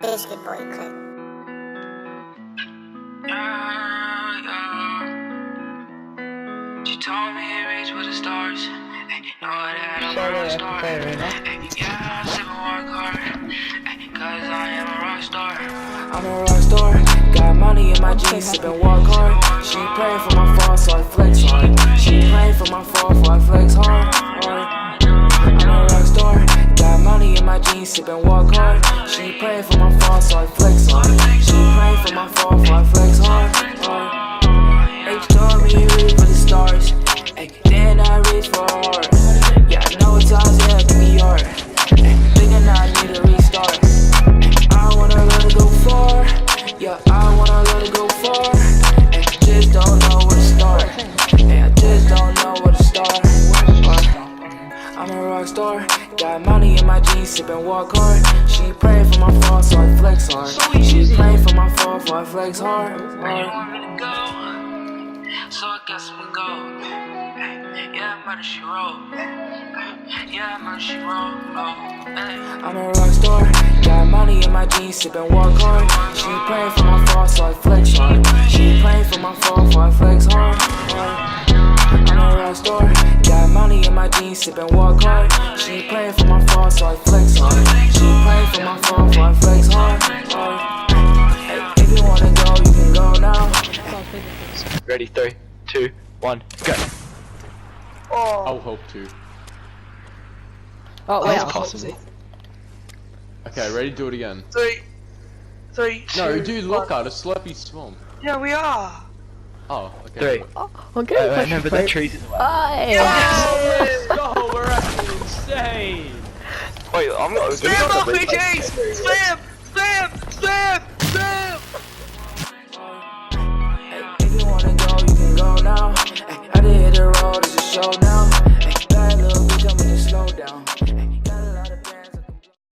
Biscuit boy clip. She told me it reach for the stars. Ay, know that I'm a rock star. Ay, yeah, I sip and work hard. Ay, cause I am a rock star. I'm a rock star. Got money in my jeans, sip and walk hard. She praying for my fall, so I flex hard. She praying for my fall, so I flex hard. I'm a rock star. Got money in my jeans, sip and walk hard. She praying for my fall, so I flex hard. She praying for my fall, so I flex hard. H told me reach for the stars. Ay, then I reach for a heart. Yeah, I know at times it can be hard. Ay, thinking I need a restart. Ay, I wanna let it go far. Yeah, I wanna let it go far. Ay, just don't know where to start. Ay, I just don't know where to start. I'm a rock star. Got money in my jeans, sip and walk hard. She praying for my fall, so I flex hard. She praying for my fall, so I flex hard. Where you want me to go? So I guess we go. Yeah, murder she wrote. Yeah, murder she wrote. I'm a rock star. Got money in my jeans, sip and walk hard. She praying for my fall, so I flex hard. She praying for my fall, so I flex hard. I'm a rock star. Got money in my jeans, sip and walk hard. She praying for my fall, so I flex hard. She praying for my fall, so I flex hard. Hey, if you wanna go, you can go now. Ready, 3, 2, 1, go. Oh. I'll hope to. Oh, That's wait, possible. Okay, ready? Do it again. 3, 2, No, do look at a Slurpee Swamp. Yeah, we are. Oh, okay. 3. Oh, okay. Wait, no, but the trees in the way. Let's go! We're actually insane! Wait, I'm not. Spam RPGs! Spam! Spam! Spam! Spam! If you wanna go, you can go now. Ay, I did hit the road, it's a show now.